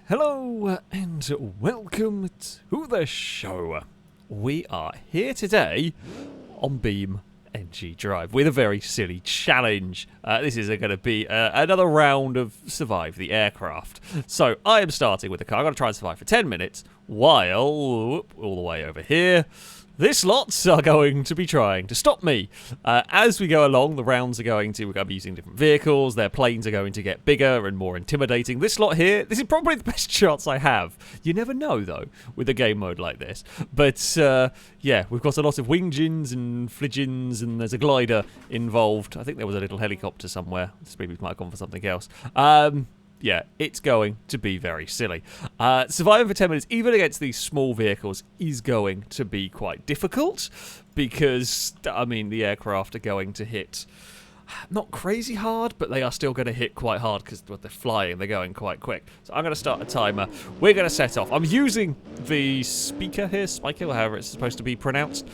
Hello and welcome to the show. We are here today on BeamNG Drive with a very silly challenge. This is going to be another round of Survive the Aircraft. So I am starting with the car. I'm going to try and survive for 10 minutes while, all the way over here, this lots are going to be trying to stop me. As we go along, the rounds are we're going to be using different vehicles. Their planes are going to get bigger and more intimidating. This lot here, this is probably the best chance I have. You never know, though, with a game mode like this. But, yeah, we've got a lot of wingjins and fligins, and there's a glider involved. I think there was a little helicopter somewhere. This maybe might have gone for something else. Yeah, it's going to be very silly. Surviving for 10 minutes, even against these small vehicles, is going to be quite difficult because, I mean, the aircraft are going to hit not crazy hard, but they are still going to hit quite hard because they're flying, they're going quite quick. So I'm going to start a timer. We're going to set off. I'm using the speaker here, Spiker, however it's supposed to be pronounced,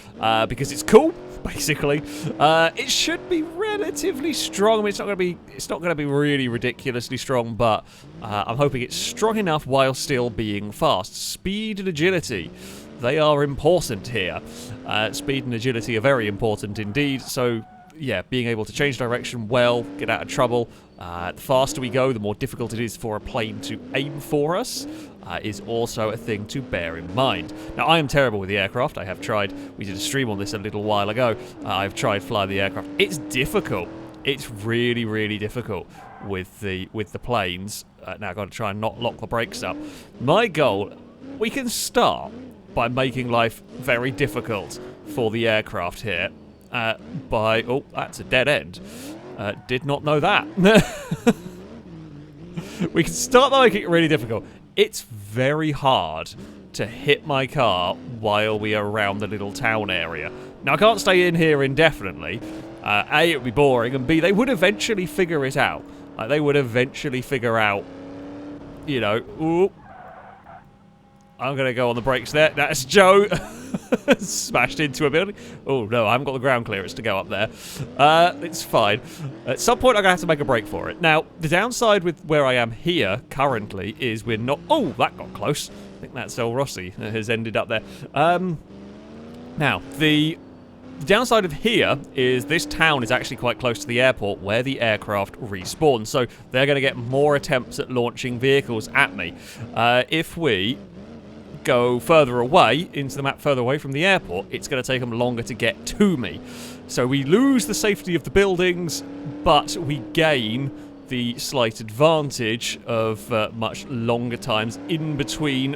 because it's cool, basically. It should be relatively strong. I mean, it's not going to be really ridiculously strong, but I'm hoping it's strong enough while still being fast. Speed and agility, they are important here. Speed and agility are very important indeed, so yeah, being able to change direction well, get out of trouble. The faster we go, the more difficult it is for a plane to aim for us, is also a thing to bear in mind. Now, I am terrible with the aircraft. I have tried. We did a stream on this a little while ago. I've tried flying the aircraft. It's difficult. It's really, really difficult with the planes. Now, I've got to try and not lock the brakes up. My goal, we can start by making life very difficult for the aircraft here. Oh, that's a dead end. Did not know that. We can start by making it really difficult. It's very hard to hit my car while we are around the little town area. Now, I can't stay in here indefinitely. A, it would be boring, and B, they would eventually figure it out. Like, they would eventually figure out, you know, ooh, I'm going to go on the brakes there. That's Joe. Smashed into a building. Oh, no, I haven't got the ground clearance to go up there. It's fine. At some point, I'm going to have to make a break for it. Now, the downside with where I am here currently is we're not... Oh, that got close. I think that's El Rossi has ended up there. Now, the downside of here is this town is actually quite close to the airport where the aircraft respawn. So they're going to get more attempts at launching vehicles at me. If we go further away into the map, further away from the airport, it's going to take them longer to get to me. So we lose the safety of the buildings, but we gain the slight advantage of much longer times in between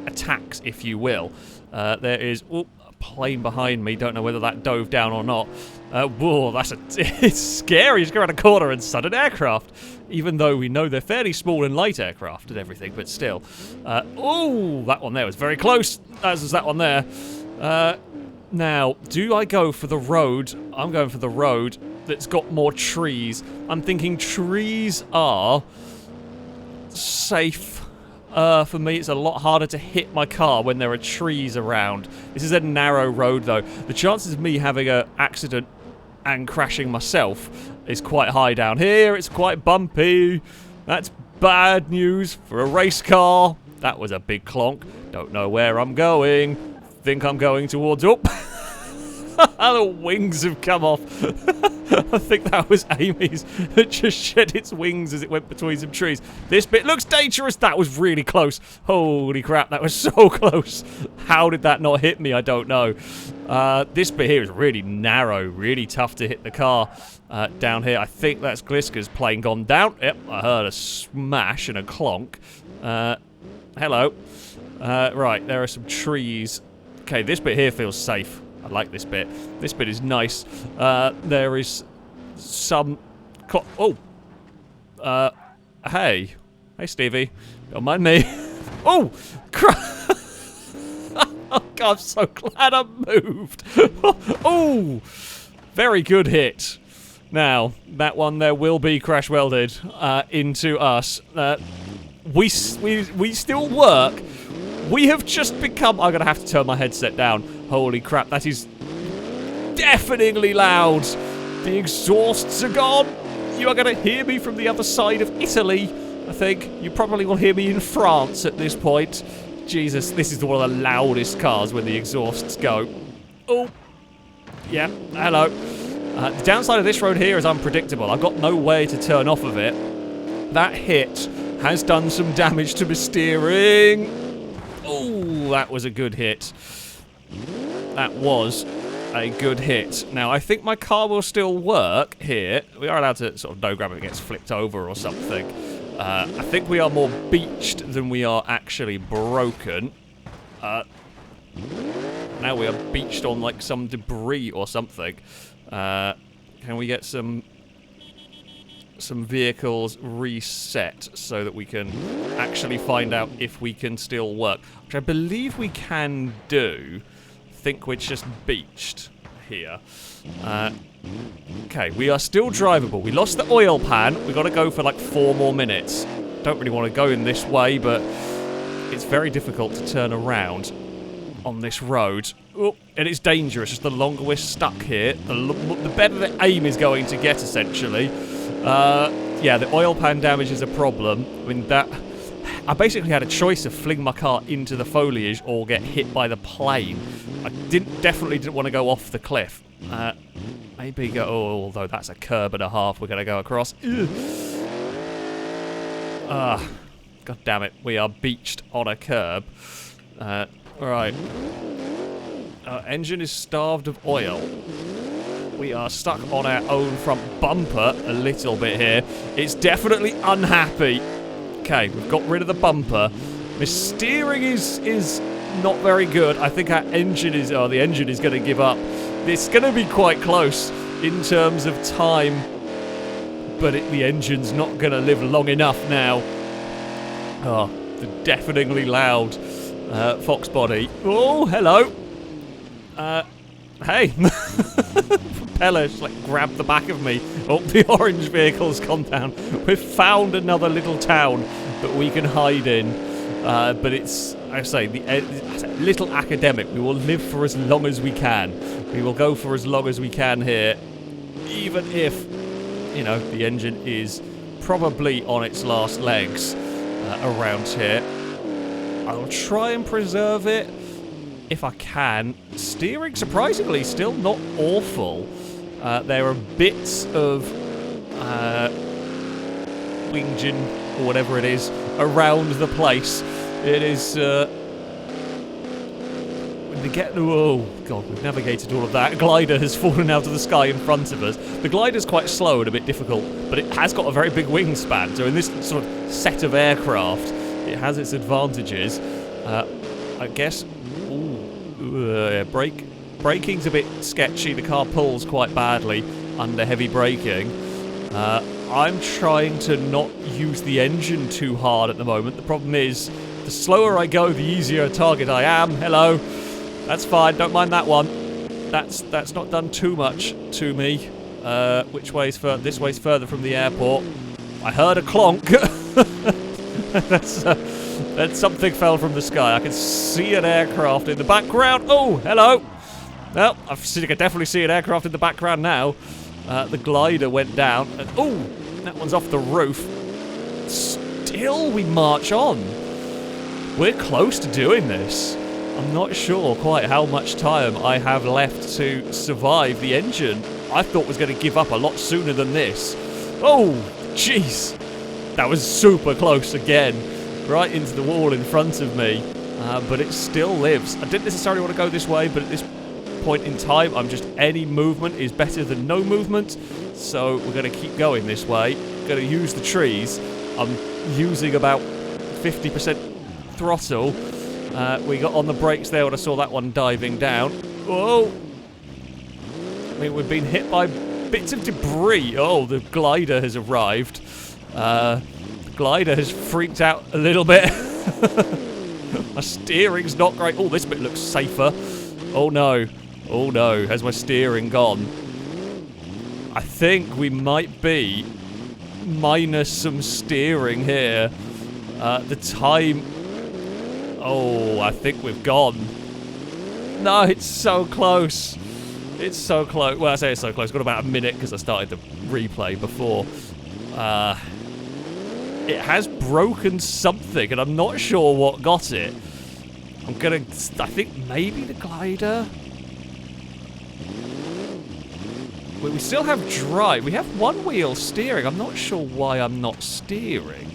attacks, if you will. There is a plane behind me. Don't know whether that dove down or not. Whoa, it's scary. Just go around a corner and sudden aircraft. Even though we know they're fairly small and light aircraft and everything, but still. Oh, that one there was very close. As was that one there. Now, do I go for the road? I'm going for the road that's got more trees. I'm thinking trees are safe. For me, it's a lot harder to hit my car when there are trees around. This is a narrow road, though. The chances of me having an accident and crashing myself is quite high down here. It's quite bumpy. That's bad news for a race car. That was a big clonk. Don't know where I'm going. Think I'm going towards... Oh! The wings have come off. I think that was Amy's that just shed its wings as it went between some trees. This bit looks dangerous. That was really close. Holy crap, that was so close. How did that not hit me? I don't know. This bit here is really narrow, really tough to hit the car down here. I think that's Gliska's plane gone down. Yep, I heard a smash and a clonk. Hello. Right, there are some trees. Okay, this bit here feels safe. I like this bit. This bit is nice. There is some... Hey. Hey, Stevie. Don't mind me. Oh! Oh, God, I'm so glad I moved. Oh! Very good hit. Now, that one there will be crash welded into us. We still work. We have just become... I'm going to have to turn my headset down. Holy crap, that is deafeningly loud. The exhausts are gone. You are going to hear me from the other side of Italy. I think. You probably will hear me in France at this point. Jesus, this is one of the loudest cars when the exhausts go. Oh, yeah, hello. The downside of this road here is unpredictable. I've got no way to turn off of it. That hit has done some damage to my steering. Oh, that was a good hit. That was a good hit. Now, I think my car will still work here. We are allowed to sort of no grab if it gets flipped over or something. I think we are more beached than we are actually broken. Now we are beached on like some debris or something. Can we get some vehicles reset so that we can actually find out if we can still work? Which I believe we can do. I think we're just beached here. Okay, we are still drivable. We lost the oil pan. We've got to go for like 4 more minutes. Don't really want to go in this way, but it's very difficult to turn around on this road. Oh, and it's dangerous. Just the longer we're stuck here, the better the aim is going to get, essentially. Yeah, the oil pan damage is a problem. I mean, I basically had a choice of fling my car into the foliage or get hit by the plane. I definitely didn't want to go off the cliff. Maybe go... Oh, although that's a curb and a half we're going to go across. God damn it. We are beached on a curb. Right. Our engine is starved of oil. We are stuck on our own front bumper a little bit here. It's definitely unhappy. Okay, we've got rid of the bumper. The steering is not very good. I think our engine is... Oh, the engine is going to give up. It's going to be quite close in terms of time. But the engine's not going to live long enough now. Oh, the deafeningly loud Fox body. Oh, hello. Hey. Propeller just like grabbed the back of me. Oh, the orange vehicle's gone down. We've found another little town that we can hide in. But it's, I say, little academic. We will live for as long as we can. We will go for as long as we can here. Even if, you know, the engine is probably on its last legs around here. I'll try and preserve it if I can. Steering, surprisingly, still not awful. There are bits of BeamNG or whatever it is around the place. It is when we get oh god, we've navigated all of that. Glider has fallen out of the sky in front of us. The glider's quite slow and a bit difficult, but it has got a very big wingspan. So in this sort of set of aircraft, it has its advantages. I guess. Braking's a bit sketchy. The car pulls quite badly under heavy braking. I'm trying to not use the engine too hard at the moment. The problem is, the slower I go, the easier a target I am. Hello. That's fine. Don't mind that one. That's not done too much to me. Which way's further? This way's further from the airport. I heard a clonk. That's something fell from the sky. I can see an aircraft in the background. Oh, hello. Well, I can definitely see an aircraft in the background now. The glider went down. And, oh, that one's off the roof. Still, we march on. We're close to doing this. I'm not sure quite how much time I have left to survive the engine. I thought was going to give up a lot sooner than this. Oh, jeez. That was super close again. Right into the wall in front of me. But it still lives. I didn't necessarily want to go this way, but at this point in time, any movement is better than no movement. So we're going to keep going this way. Going to use the trees. I'm using about 50% throttle. We got on the brakes there when I saw that one diving down. Whoa! I mean, we've been hit by bits of debris. Oh, the glider has arrived. The glider has freaked out a little bit. My steering's not great. Oh, this bit looks safer. Oh no. Oh no. Has my steering gone? I think we might be minus some steering here. The time... Oh, I think we've gone. No, it's so close. It's so close. Well, I say it's so close. Got about a minute because I started the replay before. it has broken something, and I'm not sure what got it. I think maybe the glider. We still have drive. We have one wheel steering. I'm not sure why I'm not steering.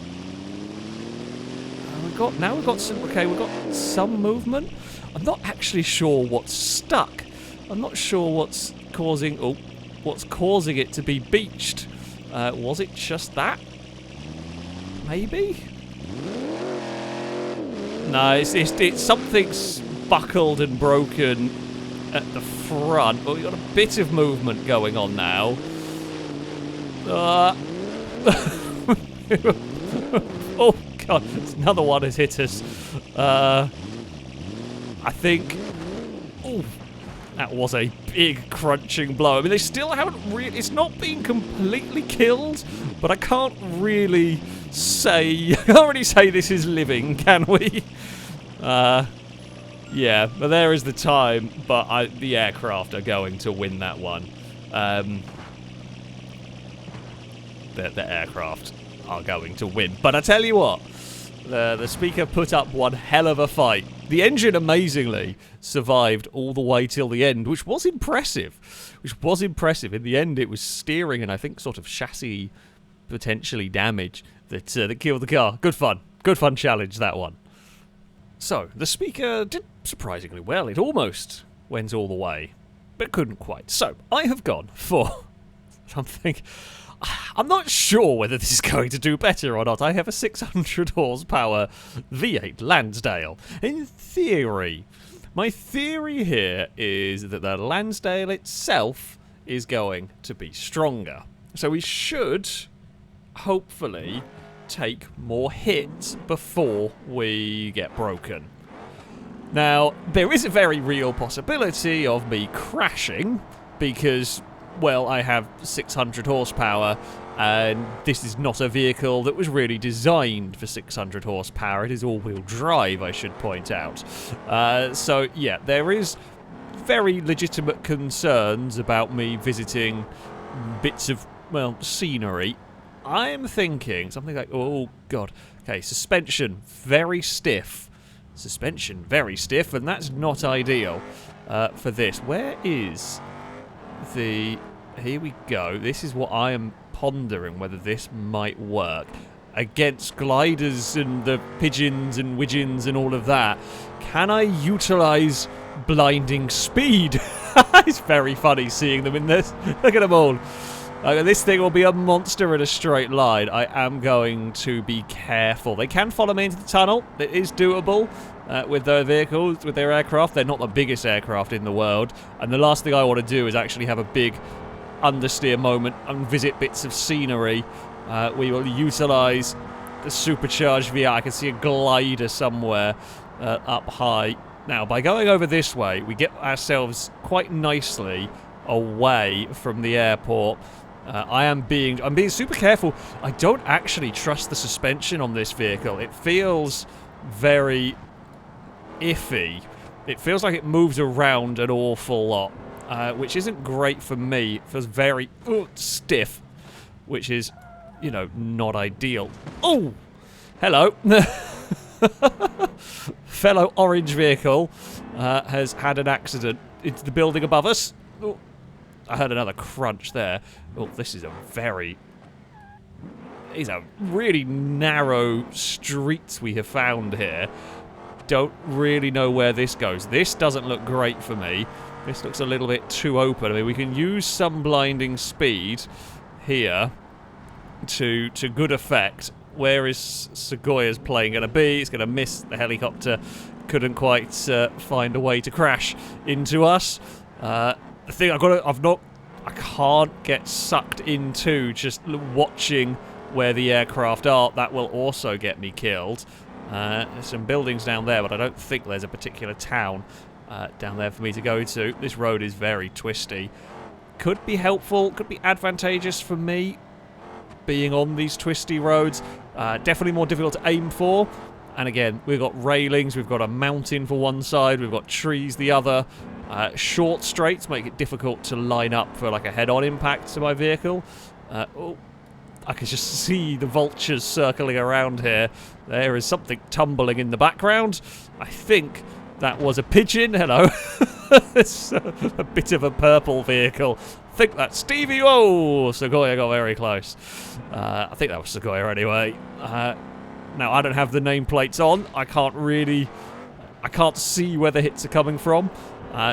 We've got some movement. I'm not actually sure what's stuck. I'm not sure what's causing it to be beached. Was it just that? Maybe? No, it's something's buckled and broken at the front, but we've got a bit of movement going on now. Oh god, another one has hit us. I think... Oh, that was a big crunching blow. I mean, they still haven't really... It's not been completely killed, but I can't really say this is living, can we? Yeah, but there is the time, but the aircraft are going to win that one. The aircraft are going to win. But I tell you what, the Speaker put up one hell of a fight. The engine, amazingly, survived all the way till the end, which was impressive. In the end, it was steering and I think sort of chassis potentially damage that killed the car. Good fun challenge, that one. So, the Speaker did surprisingly well. It almost went all the way, but couldn't quite. So, I have gone for something... I'm not sure whether this is going to do better or not. I have a 600 horsepower V8 Lansdale. In theory, my theory here is that the Lansdale itself is going to be stronger. So we should, hopefully, take more hits before we get broken. Now, there is a very real possibility of me crashing because, well, I have 600 horsepower and this is not a vehicle that was really designed for 600 horsepower. It is all-wheel drive, I should point out. So, yeah, there is very legitimate concerns about me visiting bits of, well, scenery. I'm thinking something like, oh, God. Okay, suspension, very stiff. And that's not ideal for this. Where is the... Here we go. This is what I am pondering, whether this might work. Against gliders and the pigeons and widgeons and all of that, can I utilise blinding speed? It's very funny seeing them in this. Look at them all. This thing will be a monster in a straight line. I am going to be careful. They can follow me into the tunnel. It is doable with their vehicles, with their aircraft. They're not the biggest aircraft in the world. And the last thing I want to do is actually have a big understeer moment and visit bits of scenery. We will utilise the supercharged VR. I can see a glider somewhere up high. Now, by going over this way, we get ourselves quite nicely away from the airport. I'm being super careful. I don't actually trust the suspension on this vehicle. It feels very iffy. It feels like it moves around an awful lot, which isn't great for me. It feels very stiff, which is, you know, not ideal. Oh, hello. Fellow orange vehicle has had an accident into the building above us. Oh, I heard another crunch there. Oh, this is a really narrow streets we have found here. Don't really know where this goes. This doesn't look great for me. This looks a little bit too open. I mean, we can use some blinding speed here to good effect. Where is Segoya's plane going to be? It's going to miss the helicopter. Couldn't quite find a way to crash into us. The thing I can't get sucked into just watching where the aircraft are. That will also get me killed. There's some buildings down there, but I don't think there's a particular town down there for me to go to. This road is very twisty. Could be helpful, could be advantageous for me being on these twisty roads. Definitely more difficult to aim for. And again, we've got railings, we've got a mountain for one side, we've got trees the other. Short straights make it difficult to line up for like a head-on impact to my vehicle. Oh, I can just see the vultures circling around here. There is something tumbling in the background. I think that was a pigeon. Hello. It's a bit of a purple vehicle. I think that's Stevie. Whoa! Sequoia got very close. I think that was Sequoia anyway. Now, I don't have the nameplates on. I can't see where the hits are coming from.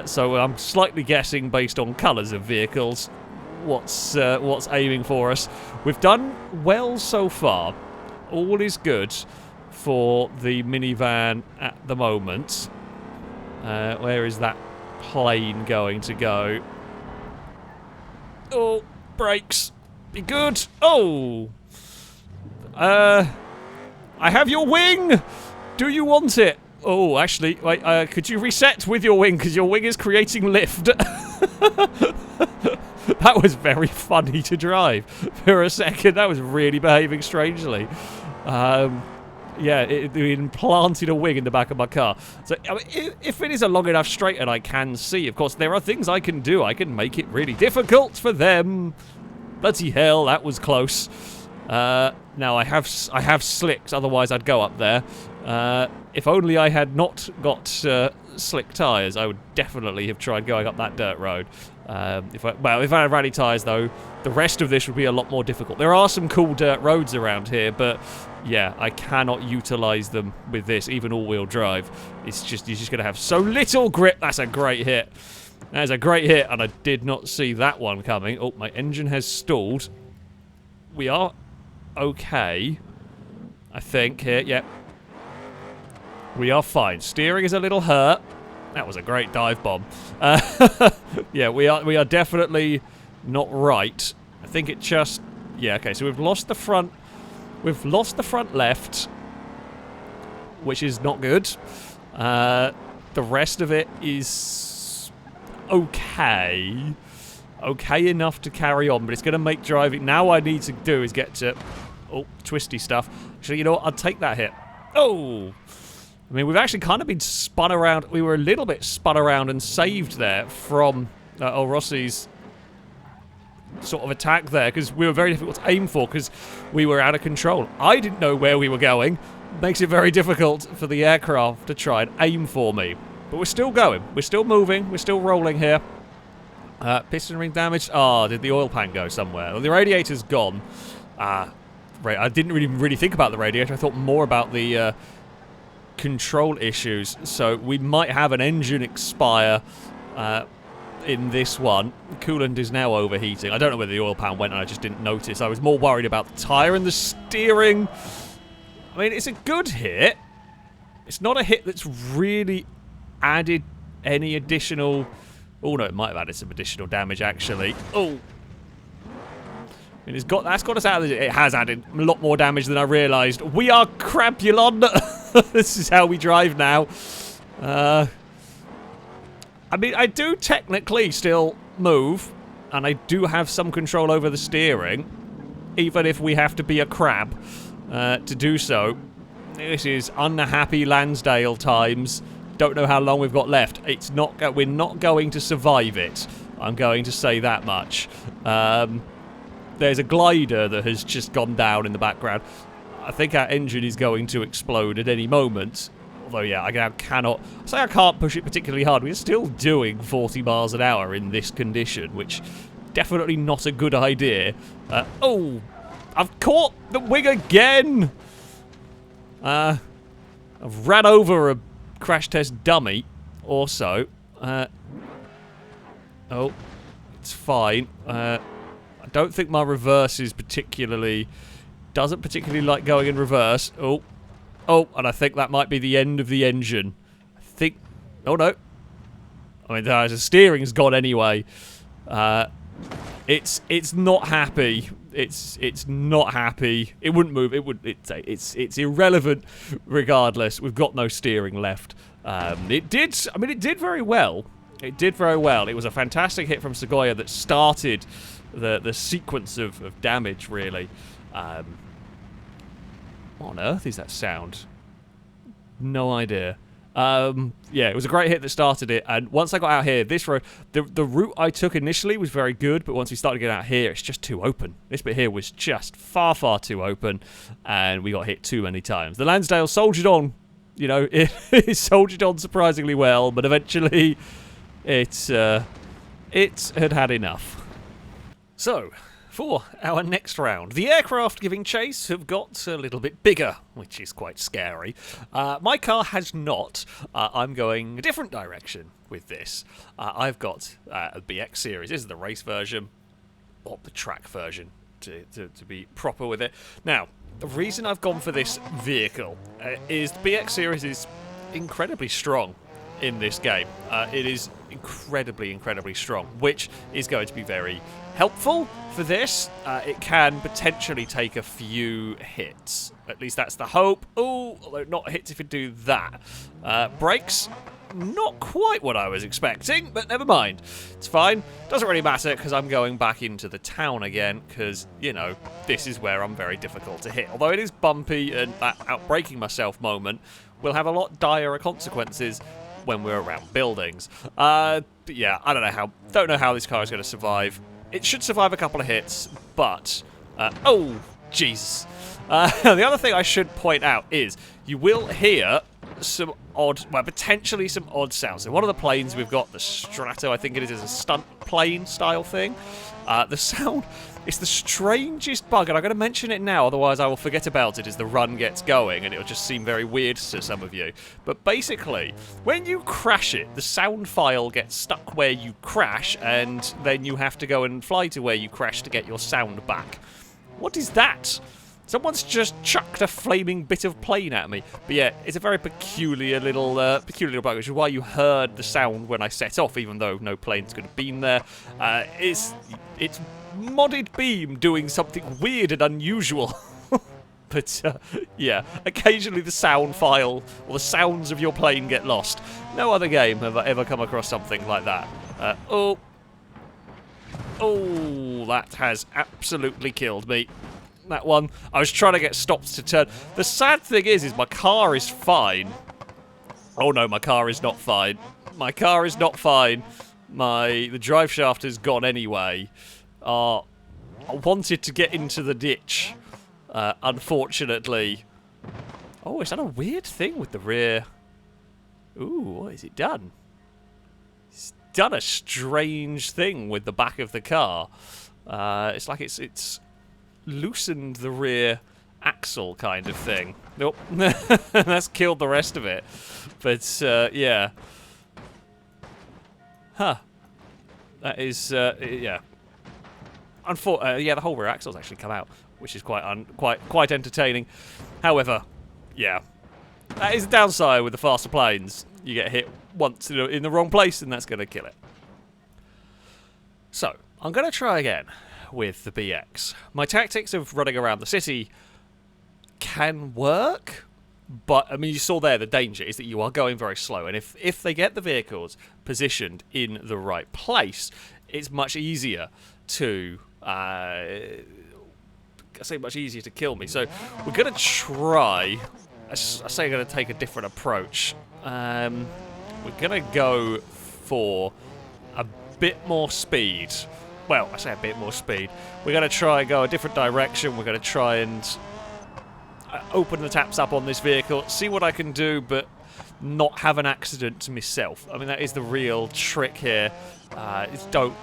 So I'm slightly guessing based on colours of vehicles what's aiming for us. We've done well so far. All is good for the minivan at the moment. Where is that plane going to go? Oh, brakes. Be good. Oh! I have your wing! Do you want it? Oh, actually, wait, could you reset with your wing? Because your wing is creating lift. That was very funny to drive for a second. That was really behaving strangely. Yeah, it implanted a wing in the back of my car. So, I mean, if it is a long enough straight and I can see, of course, there are things I can do. I can make it really difficult for them. Bloody hell, that was close. Now, I have slicks, otherwise I'd go up there. If only I had not got slick tyres, I would definitely have tried going up that dirt road. If I had rally tyres, though, the rest of this would be a lot more difficult. There are some cool dirt roads around here, but yeah, I cannot utilise them with this, even all-wheel drive. You're just going to have so little grip. That's a great hit. That is a great hit, and I did not see that one coming. Oh, my engine has stalled. We are okay, I think, here. Yep. We are fine. Steering is a little hurt. That was a great dive bomb. Yeah, we are definitely not right. I think it just... Yeah, okay, so we've lost the front... We've lost the front left, which is not good. The rest of it is... okay. Okay enough to carry on, but it's going to make driving... Now what I need to do is get to... Oh, twisty stuff. Actually, you know what? I'll take that hit. Oh! I mean, we've actually kind of been spun around. We were a little bit spun around and saved there from Rossi's sort of attack there, because we were very difficult to aim for because we were out of control. I didn't know where we were going. Makes it very difficult for the aircraft to try and aim for me. But we're still going. We're still moving. We're still rolling here. Piston ring damage. Oh, did the oil pan go somewhere? Well, the radiator's gone. Right. I didn't really think about the radiator. I thought more about the... control issues, so we might have an engine expire in this one. The coolant is now overheating. I don't know where the oil pan went and I just didn't notice. I was more worried about the tyre and the steering. I mean, it's a good hit. It's not a hit that's really added any additional... Oh no, it might have added some additional damage actually. Oh! I mean, that's got us out of the... It has added a lot more damage than I realised. We are Crapulon! This is how we drive now. I mean, I do technically still move, and I do have some control over the steering, even if we have to be a crab to do so. This is unhappy Lansdale times. Don't know how long we've got left. It's not. We're not going to survive it. I'm going to say that much. There's a glider that has just gone down in the background. I think our engine is going to explode at any moment. Although, yeah, I cannot... say I can't push it particularly hard. We're still doing 40 miles an hour in this condition, which definitely not a good idea. Oh! I've caught the wing again! I've ran over a crash test dummy, also. Oh, it's fine. I don't think my reverse is particularly... doesn't particularly like going in reverse. Oh. Oh, and I think that might be the end of the engine. I think... Oh, no. I mean, the steering's gone anyway. It's not happy. It's not happy. It wouldn't move. It's irrelevant regardless. We've got no steering left. It did very well. It did very well. It was a fantastic hit from Sequoia that started the sequence of damage, really. What on earth is that sound? No idea. Yeah, it was a great hit that started it, and once I got out here, this road, the route I took initially was very good, but once we started getting out here, it's just too open. This bit here was just far, far too open, and we got hit too many times. The Lansdale soldiered on, you know, it soldiered on surprisingly well, but eventually it had had enough. So, for our next round, the aircraft giving chase have got a little bit bigger, which is quite scary. My car has not. I'm going a different direction with this. I've got a BX series. This is the race version, or the track version, to be proper with it. Now, the reason I've gone for this vehicle is the BX series is incredibly strong in this game. It is incredibly, incredibly strong, which is going to be very helpful for this. It can potentially take a few hits. At least that's the hope. Oh, although not hits if you do that. Brakes, not quite what I was expecting, but never mind. It's fine. Doesn't really matter because I'm going back into the town again because, you know, this is where I'm very difficult to hit. Although it is bumpy and that outbraking myself moment will have a lot direr consequences when we're around buildings. But yeah, I don't know how this car is going to survive. It should survive a couple of hits, but oh, Jesus. The other thing I should point out is you will hear some odd, well, potentially some odd sounds. So one of the planes we've got, the Strato, I think it is a stunt plane style thing. The sound, it's the strangest bug, and I'm going to mention it now, otherwise I will forget about it as the run gets going, and it'll just seem very weird to some of you. But basically, when you crash it, the sound file gets stuck where you crash, and then you have to go and fly to where you crash to get your sound back. What is that? Someone's just chucked a flaming bit of plane at me. But yeah, it's a very peculiar little bug, which is why you heard the sound when I set off, even though no planes could have been there. It's modded Beam doing something weird and unusual. But yeah, occasionally the sound file or the sounds of your plane get lost. No other game have I ever come across something like that. Oh, that has absolutely killed me. That one. I was trying to get stopped to turn. The sad thing is my car is fine. Oh no, my car is not fine. My car is not fine. The drive shaft has gone anyway. I wanted to get into the ditch. Unfortunately. Oh, it's done a weird thing with the rear. Ooh, what has it done? It's done a strange thing with the back of the car. It's like it's loosened the rear axle kind of thing. Nope. That's killed the rest of it. But, yeah. Huh. That is, yeah. Yeah, the whole rear axle's actually come out, which is quite entertaining. However, yeah. That is the downside with the faster planes. You get hit once in the wrong place, and that's going to kill it. So, I'm going to try again with the BX. My tactics of running around the city can work, but, I mean, you saw there the danger is that you are going very slow, and if they get the vehicles positioned in the right place, it's much easier to, I say much easier to kill me. So, we're going to try, I say we're going to take a different approach. We're going to go for a bit more speed. Well, I say a bit more speed. We're going to try and go a different direction. We're going to try and open the taps up on this vehicle, see what I can do, but not have an accident to myself. I mean, that is the real trick here. Is don't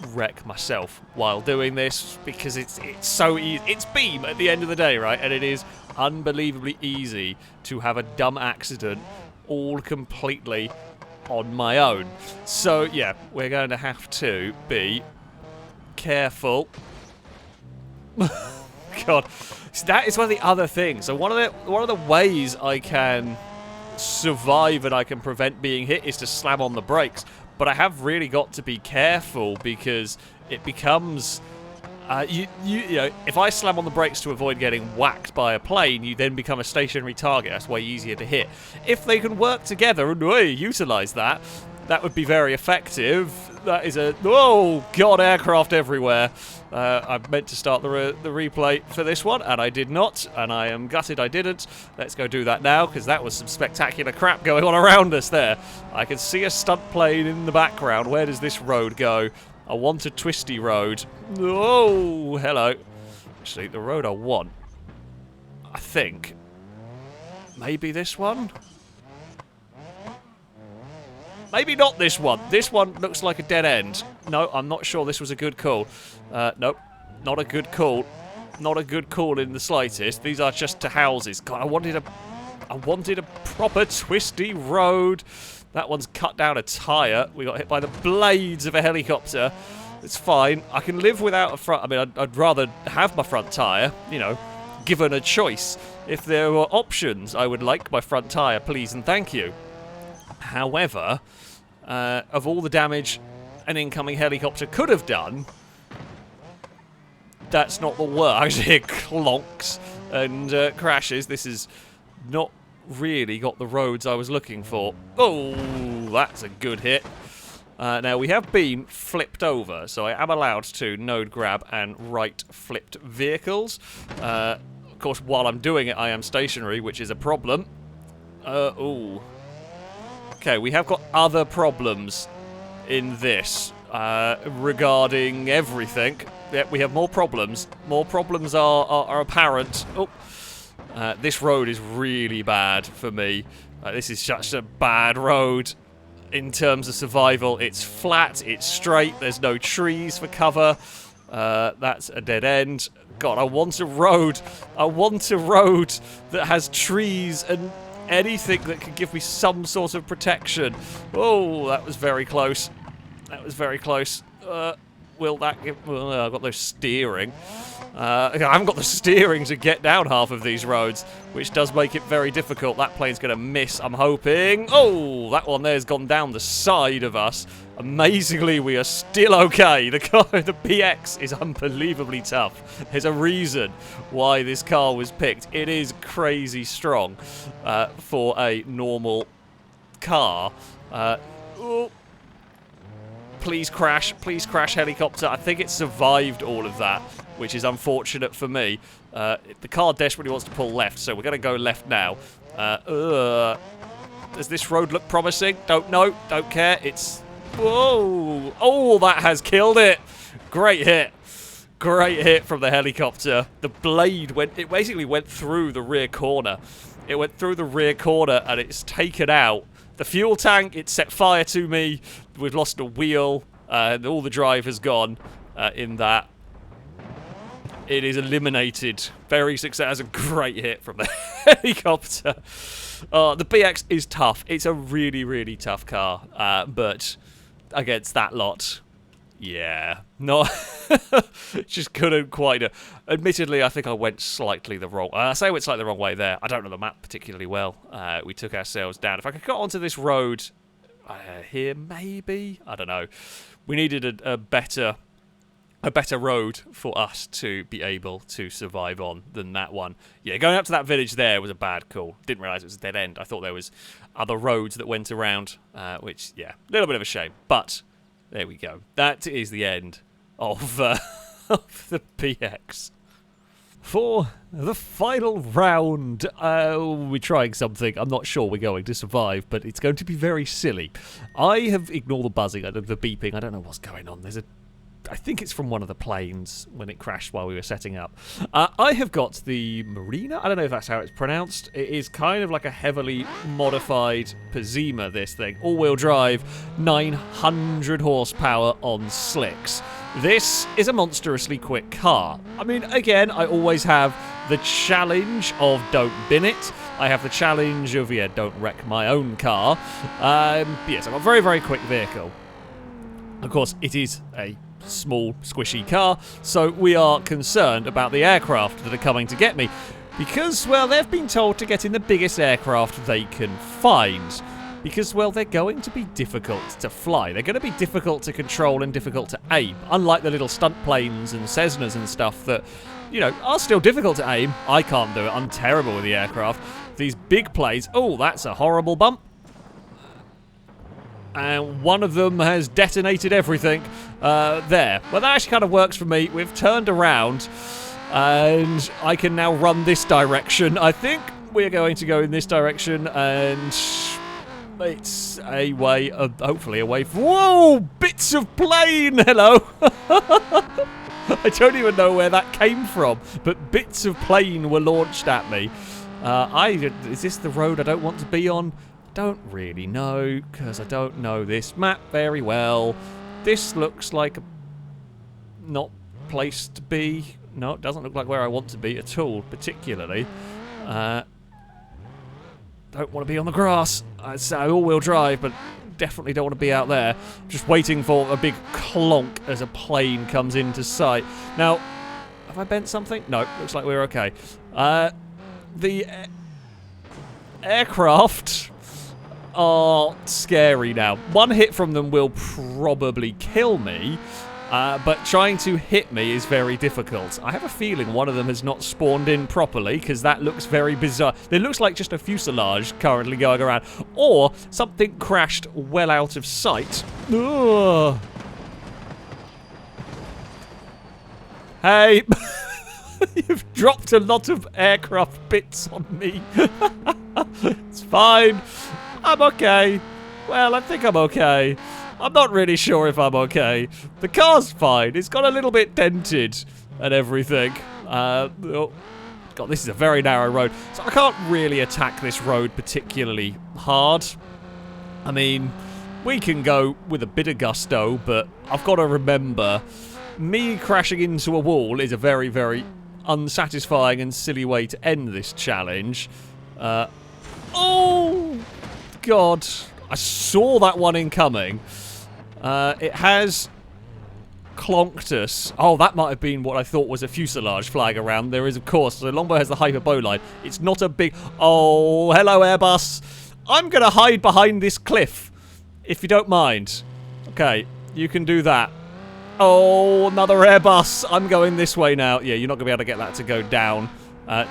wreck myself while doing this, because it's so easy. It's Beam at the end of the day, right? And it is unbelievably easy to have a dumb accident all completely on my own. So, yeah, we're going to have to be careful. God, so that is one of the other things. So one of the ways I can survive and I can prevent being hit is to slam on the brakes. But I have really got to be careful because it becomes you know, if I slam on the brakes to avoid getting whacked by a plane, you then become a stationary target. That's way easier to hit. If they can work together and utilise that, that would be very effective. That is a... Oh, God, aircraft everywhere. I meant to start the replay for this one, and I did not, and I am gutted I didn't. Let's go do that now, because that was some spectacular crap going on around us there. I can see a stunt plane in the background. Where does this road go? I want a twisty road. Oh, hello. Actually, the road I want, I think, maybe this one? Maybe not this one. This one looks like a dead end. No, I'm not sure this was a good call. Nope, not a good call. Not a good call in the slightest. These are just to houses. God, I wanted a proper twisty road. That one's cut down a tyre. We got hit by the blades of a helicopter. It's fine. I can live without a front. I mean, I'd rather have my front tyre, you know, given a choice. If there were options, I would like my front tyre, please and thank you. However, of all the damage an incoming helicopter could have done, that's not the worst. I actually hear clonks and crashes. This is not really got the roads I was looking for. Oh, that's a good hit. Now, we have been flipped over, so I am allowed to node grab and right flipped vehicles. Of course, while I'm doing it, I am stationary, which is a problem. Ooh. Okay, we have got other problems in this regarding everything. Yep, we have more problems. More problems are apparent. Oh, this road is really bad for me. This is such a bad road in terms of survival. It's flat, it's straight, there's no trees for cover. That's a dead end. God, I want a road. I want a road that has trees and anything that could give me some sort of protection. Oh, that was very close. That was very close. Will that give... Well, I've got no steering. I haven't got the steering to get down half of these roads, which does make it very difficult. That plane's going to miss, I'm hoping. Oh, that one there's gone down the side of us. Amazingly, we are still okay. The BX is unbelievably tough. There's a reason why this car was picked. It is crazy strong for a normal car. Oh. Please crash, helicopter. I think it survived all of that, which is unfortunate for me. The car desperately wants to pull left, so we're going to go left now. Does this road look promising? Don't know, don't care. It's... Whoa! Oh, that has killed it! Great hit. Great hit from the helicopter. The blade went... It basically went through the rear corner. It went through the rear corner, and it's taken out the fuel tank. It set fire to me. We've lost a wheel, and all the drive has gone in that. It is eliminated. Very successful. That's a great hit from the helicopter. The BX is tough. It's a really, really tough car. But against that lot, yeah. No, just couldn't quite. Admittedly, I think I went slightly the wrong... I say I went slightly the wrong way there. I don't know the map particularly well. We took ourselves down. If I could get onto this road here, maybe? I don't know. We needed a better road for us to be able to survive on than that one. Yeah, going up to that village there was a bad call. Didn't realise it was a dead end. I thought there was other roads that went around, which, yeah, a little bit of a shame. But there we go. That is the end of, of the PX. For the final round, we're trying something. I'm not sure we're going to survive, but it's going to be very silly. I have ignored the buzzing, the beeping. I don't know what's going on. I think it's from one of the planes when it crashed while we were setting up. I have got the Marina. I don't know if that's how it's pronounced. It is kind of like a heavily modified Pazima, this thing. All-wheel drive, 900 horsepower on slicks. This is a monstrously quick car. I mean, again, I always have the challenge of don't bin it. I have the challenge of, yeah, don't wreck my own car. Yes, I've got a very, very quick vehicle. Of course, it is a small, squishy car, so we are concerned about the aircraft that are coming to get me. Because, well, they've been told to get in the biggest aircraft they can find. Because, well, they're going to be difficult to fly. They're going to be difficult to control and difficult to aim. Unlike the little stunt planes and Cessnas and stuff that, you know, are still difficult to aim. I can't do it. I'm terrible with the aircraft. These big planes... Oh, that's a horrible bump. and one of them has detonated everything there. Well, that actually kind of works for me. We've turned around, and I can now run this direction. I think we're going to go in this direction, and it's a way of, hopefully, away from... Whoa! Bits of plane! Hello! I don't even know where that came from, but bits of plane were launched at me. Is this the road I don't want to be on? Don't really know, because I don't know this map very well. This looks like a not place to be. No, it doesn't look like where I want to be at all, particularly. Don't want to be on the grass. It's all-wheel drive, but definitely don't want to be out there. Just waiting for a big clonk as a plane comes into sight. Now, have I bent something? No, looks like we're okay. The aircraft are scary now. One hit from them will probably kill me, but trying to hit me is very difficult. I have a feeling one of them has not spawned in properly, because that looks very bizarre. It looks like just a fuselage currently going around, or something crashed well out of sight. Ugh. Hey! You've dropped a lot of aircraft bits on me. It's fine. I'm okay. Well, I think I'm okay. I'm not really sure if I'm okay. The car's fine. It's got a little bit dented and everything. Oh, God, this is a very narrow road. So I can't really attack this road particularly hard. I mean, we can go with a bit of gusto, but I've got to remember, me crashing into a wall is a very, very unsatisfying and silly way to end this challenge. Oh, God. I saw that one incoming. It has clonked us. Oh, that might have been what I thought was a fuselage flying around. There is, of course. So Longbow has the hyperbole. It's not a big... Oh, hello, Airbus. I'm going to hide behind this cliff, if you don't mind. Okay, you can do that. Oh, another Airbus. I'm going this way now. Yeah, you're not going to be able to get that to go down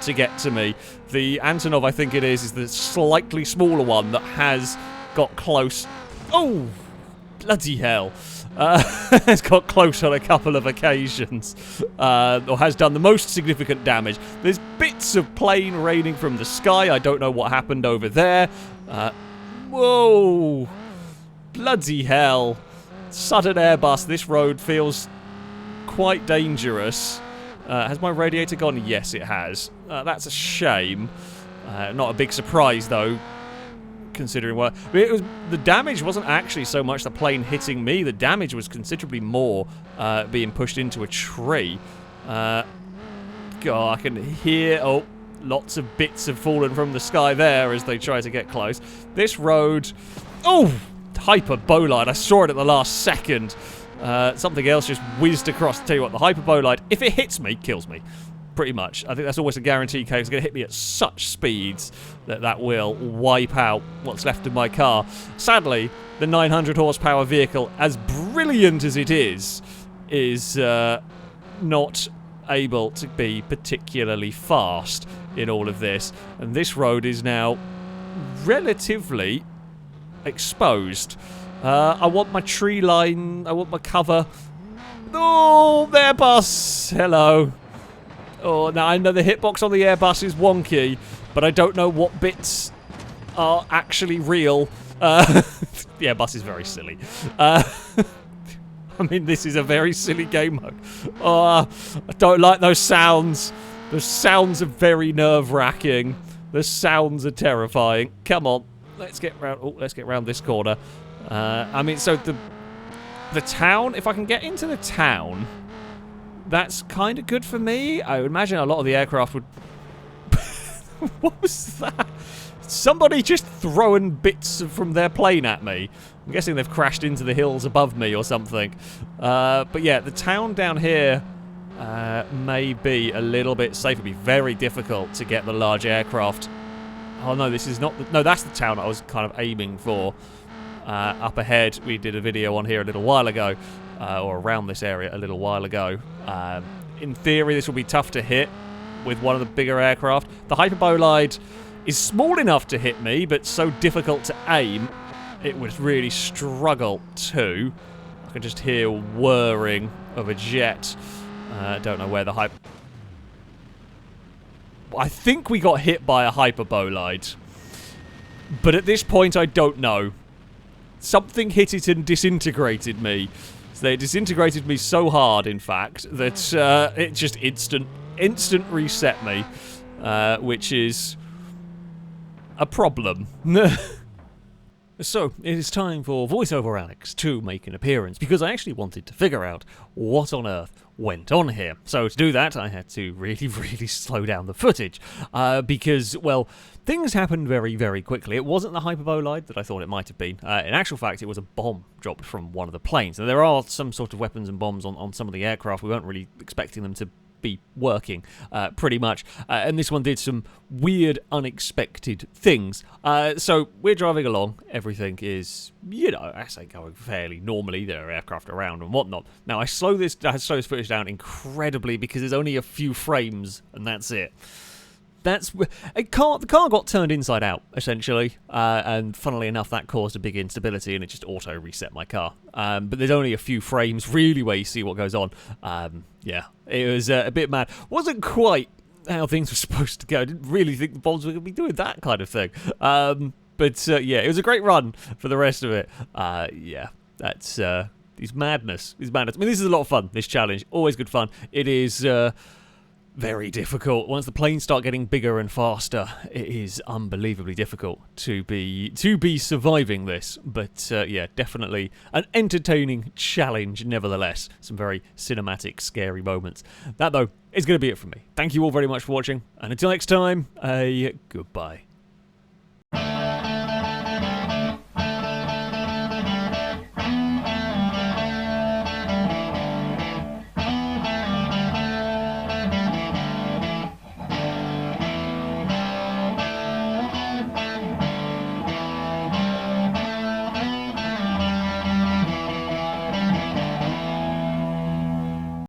to get to me. The Antonov, I think it is the slightly smaller one that has got close. Oh, bloody hell. It's got close on a couple of occasions. Or has done the most significant damage. There's bits of plane raining from the sky. I don't know what happened over there. Whoa. Bloody hell. Sudden Airbus. This road feels quite dangerous. Has my radiator gone? Yes, it has. That's a shame. Not a big surprise, though, considering what... I mean, it was, the damage wasn't actually so much the plane hitting me. The damage was considerably more being pushed into a tree. God, I can hear... Oh, lots of bits have fallen from the sky there as they try to get close. This road... Oh! Hyperbolide. I saw it at the last second. Something else just whizzed across. Tell you what, the hyperbolide, if it hits me, kills me. Pretty much. I think that's always a guarantee, because it's going to hit me at such speeds that that will wipe out what's left of my car. Sadly, the 900 horsepower vehicle, as brilliant as it is not able to be particularly fast in all of this. And this road is now relatively exposed. I want my tree line. I want my cover. Oh, the Airbus. Hello. Oh, now I know the hitbox on the Airbus is wonky, but I don't know what bits are actually real. The Airbus is very silly. I mean, this is a very silly game mode. Oh, I don't like those sounds. Those sounds are very nerve-wracking. The sounds are terrifying. Come on. Let's get round. Oh, let's get round this corner. I mean, so the town. If I can get into the town, that's kind of good for me. I would imagine a lot of the aircraft would. What was that? Somebody just throwing bits from their plane at me. I'm guessing they've crashed into the hills above me or something. But yeah, the town down here may be a little bit safe. It'd be very difficult to get the large aircraft. Oh no, this is not... No, that's the town I was kind of aiming for. Up ahead, we did a video on here a little while ago, or around this area a little while ago. In theory, this will be tough to hit with one of the bigger aircraft. The hyperbolide is small enough to hit me, but so difficult to aim. it would really struggle to. I can just hear whirring of a jet. Don't know where the hype... I think we got hit by a hyperbolide. But at this point, I don't know. Something hit it and disintegrated me. So they disintegrated me so hard, in fact, that it just instant reset me, which is a problem. So, it is time for VoiceOver Alex to make an appearance, because I actually wanted to figure out what on earth went on here. So, to do that, I had to really, really slow down the footage, because, well, things happened very, very quickly. It wasn't the hyperbolide that I thought it might have been. In actual fact, it was a bomb dropped from one of the planes. Now, there are some sort of weapons and bombs on some of the aircraft. We weren't really expecting them to be working, pretty much. And this one did some weird, unexpected things. So we're driving along. Everything is, you know, I say going fairly normally. There are aircraft around and whatnot. Now I slow this footage down incredibly because there's only a few frames and that's it. The car got turned inside out, essentially, and funnily enough, that caused a big instability, and it just auto-reset my car. But there's only a few frames, really, where you see what goes on. Yeah, it was a bit mad. Wasn't quite how things were supposed to go. I didn't really think the bombs were going to be doing that kind of thing. But yeah, it was a great run for the rest of it. Yeah, that's... It's madness. It's madness. I mean, this is a lot of fun, this challenge. Always good fun. It is... very difficult. Once the planes start getting bigger and faster, it is unbelievably difficult to be surviving this. But yeah, definitely an entertaining challenge nevertheless. Some very cinematic, scary moments. That, though, is going to be it from me. Thank you all very much for watching, and until next time, goodbye.